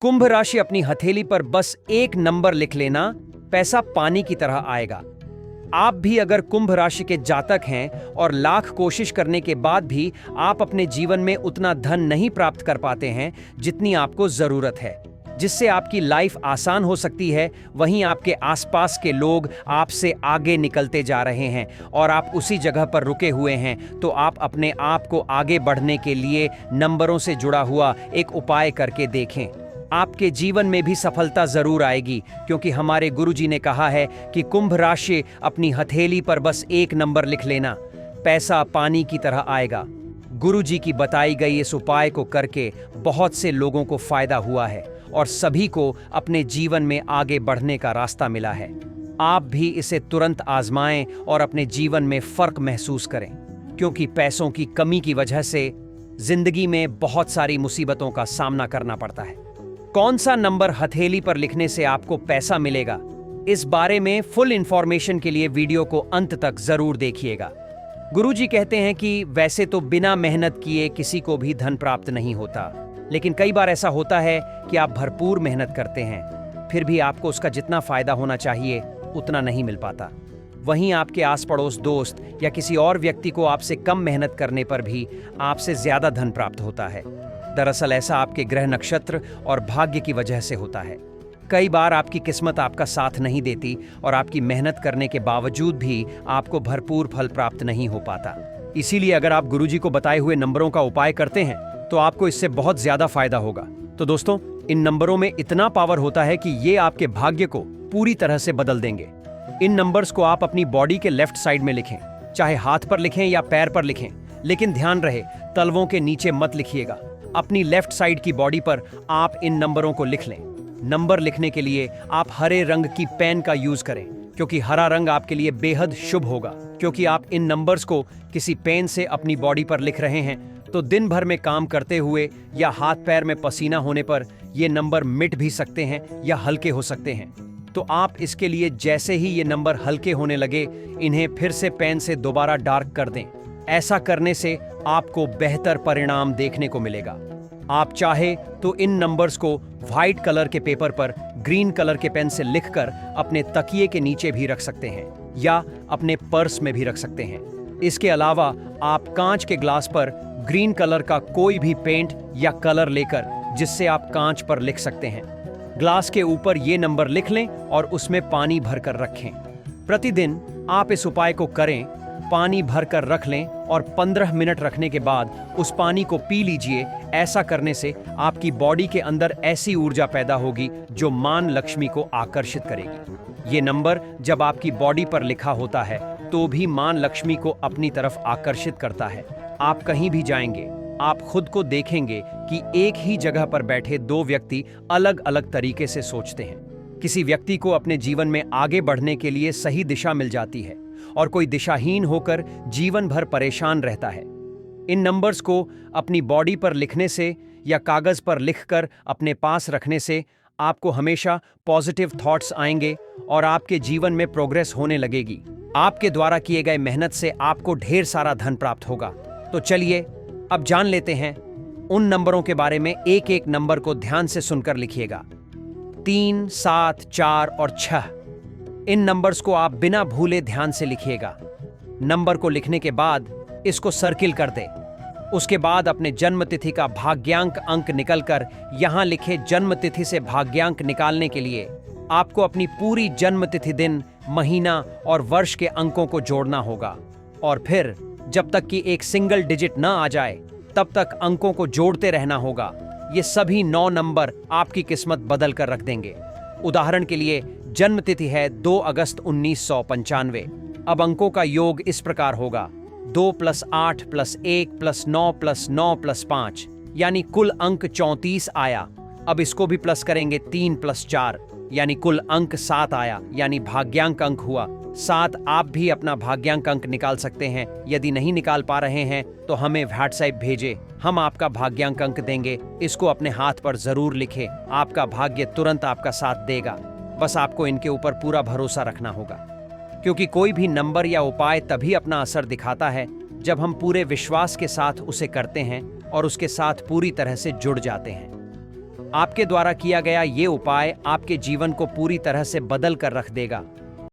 कुंभ राशि अपनी हथेली पर बस एक नंबर लिख लेना, पैसा पानी की तरह आएगा। आप भी अगर कुंभ राशि के जातक हैं और लाख कोशिश करने के बाद भी आप अपने जीवन में उतना धन नहीं प्राप्त कर पाते हैं जितनी आपको जरूरत है, जिससे आपकी लाइफ आसान हो सकती है, वहीं आपके आसपास के लोग आपसे आगे निकलते जा रहे हैं और आप उसी जगह पर रुके हुए हैं, तो आप अपने आप को आगे बढ़ने के लिए नंबरों से जुड़ा हुआ एक उपाय करके देखें। आपके जीवन में भी सफलता जरूर आएगी, क्योंकि हमारे गुरुजी ने कहा है कि कुंभ राशि अपनी हथेली पर बस एक नंबर लिख लेना, पैसा पानी की तरह आएगा। गुरुजी की बताई गई इस उपाय को करके बहुत से लोगों को फायदा हुआ है और सभी को अपने जीवन में आगे बढ़ने का रास्ता मिला है। आप भी इसे तुरंत आजमाएं और अपने जीवन में फर्क महसूस करें, क्योंकि पैसों की कमी की वजह से जिंदगी में बहुत सारी मुसीबतों का सामना करना पड़ता है। कौन सा नंबर हथेली पर लिखने से आपको पैसा मिलेगा, इस बारे में फुल इंफॉर्मेशन के लिए वीडियो को अंत तक जरूर देखिएगा। गुरुजी कहते हैं कि वैसे तो बिना मेहनत किए किसी को भी धन प्राप्त नहीं होता, लेकिन कई बार ऐसा होता है कि आप भरपूर मेहनत करते हैं, फिर भी आपको उसका जितना फायदा होना चाहिए उतना नहीं मिल पाता। वहीं आपके आस पड़ोस दोस्त या किसी और व्यक्ति को आपसे कम मेहनत करने पर भी आपसे ज्यादा धन प्राप्त होता है। दरअसल ऐसा आपके ग्रह नक्षत्र और भाग्य की वजह से होता है। कई बार आपकी किस्मत आपका साथ नहीं देती और आपकी मेहनत करने के बावजूद भी आपको भरपूर फल प्राप्त नहीं हो पाता। इसीलिए अगर आप गुरुजी को बताए हुए नंबरों का उपाय करते हैं तो आपको इससे बहुत ज्यादा फायदा होगा। तो दोस्तों, इन नंबरों में इतना पावर होता है कि ये आपके भाग्य को पूरी तरह से बदल देंगे। इन नंबर्स को आप अपनी बॉडी के लेफ्ट साइड में लिखें, चाहे हाथ पर लिखें या पैर पर लिखें, लेकिन ध्यान रहे तलवों के नीचे मत लिखिएगा। अपनी लेफ्ट साइड की बॉडी पर आप इन नंबरों को लिख लें। नंबर लिखने के लिए आप हरे रंग की पेन का यूज करें, क्योंकि हरा रंग आपके लिए बेहद शुभ होगा। क्योंकि आप इन नंबर्स को किसी पेन से अपनी बॉडी पर लिख रहे हैं, तो दिन भर में काम करते हुए या हाथ पैर में पसीना होने पर ये नंबर मिट भी सकते हैं या हल्के हो सकते हैं। तो आप इसके लिए जैसे ही ये नंबर हल्के होने लगे, इन्हें फिर से पेन से दोबारा डार्क कर दें। ऐसा करने से आपको बेहतर परिणाम देखने को मिलेगा। आप चाहे तो इन नंबर्स को व्हाइट कलर के पेपर पर ग्रीन कलर के पेन से लिखकर अपने तकिए के नीचे भी रख सकते हैं या अपने पर्स में भी रख सकते हैं। इसके अलावा आप कांच के ग्लास पर ग्रीन कलर का कोई भी पेंट या कलर लेकर, जिससे आप कांच पर लिख सकते हैं, ग्लास के ऊपर ये नंबर लिख लें और उसमें पानी भरकर रखें। प्रतिदिन आप इस उपाय को करें, पानी भरकर रख लें और 15 मिनट रखने के बाद उस पानी को पी लीजिए। ऐसा करने से आपकी बॉडी के अंदर ऐसी ऊर्जा पैदा होगी जो मां लक्ष्मी को आकर्षित करेगी। ये नंबर जब आपकी बॉडी पर लिखा होता है तो भी मां लक्ष्मी को अपनी तरफ आकर्षित करता है। आप कहीं भी जाएंगे, आप खुद को देखेंगे कि एक ही जगह पर बैठे दो व्यक्ति अलग अलग तरीके से सोचते हैं। किसी व्यक्ति को अपने जीवन में आगे बढ़ने के लिए सही दिशा मिल जाती है और कोई दिशाहीन होकर जीवन भर परेशान रहता है। इन नंबर्स को अपनी बॉडी पर लिखने से या कागज पर लिखकर अपने पास रखने से आपको हमेशा पॉजिटिव थॉट्स आएंगे और आपके जीवन में प्रोग्रेस होने लगेगी। आपके द्वारा किए गए मेहनत से आपको ढेर सारा धन प्राप्त होगा। तो चलिए अब जान लेते हैं उन नंबरों के बारे में। एक एक नंबर को ध्यान से सुनकर लिखिएगा। 3, 7, 4 और 6। इन नंबर्स को आप बिना भूले ध्यान से लिखिएगा। नंबर को लिखने के बाद इसको सर्किल कर दें। उसके बाद अपने जन्म तिथि का भाग्यांक अंक निकलकर यहां लिखे जन्म तिथि से भाग्यांक निकालने के लिए आपको अपनी पूरी जन्म तिथि, दिन, महीना और वर्ष के अंकों को जोड़ना होगा। और फिर जब तक कि एक सिंगल डिजिट न आ जाए तब तक अंकों को जोड़ते रहना होगा। ये सभी 9 नंबर आपकी किस्मत बदल कर रख देंगे। उदाहरण के लिए जन्म तिथि है 2 अगस्त 1995। अब अंकों का योग इस प्रकार होगा: 2 + 8 + 1 + 9 + 9 + 5, यानी कुल अंक 34 आया। अब इसको भी प्लस करेंगे 3 + 4, यानी कुल अंक 7 आया, यानी भाग्यांक अंक हुआ 7। आप भी अपना भाग्यांक अंक निकाल सकते हैं। यदि नहीं निकाल पा रहे हैं तो हमें व्हाट्सएप भेजें, हम आपका भाग्यांक अंक देंगे। इसको अपने हाथ पर जरूर लिखें, आपका भाग्य तुरंत आपका साथ देगा। बस आपको इनके ऊपर पूरा भरोसा रखना होगा, क्योंकि कोई भी नंबर या उपाय तभी अपना असर दिखाता है जब हम पूरे विश्वास के साथ उसे करते हैं और उसके साथ पूरी तरह से जुड़ जाते हैं। आपके द्वारा किया गया ये उपाय आपके जीवन को पूरी तरह से बदल कर रख देगा।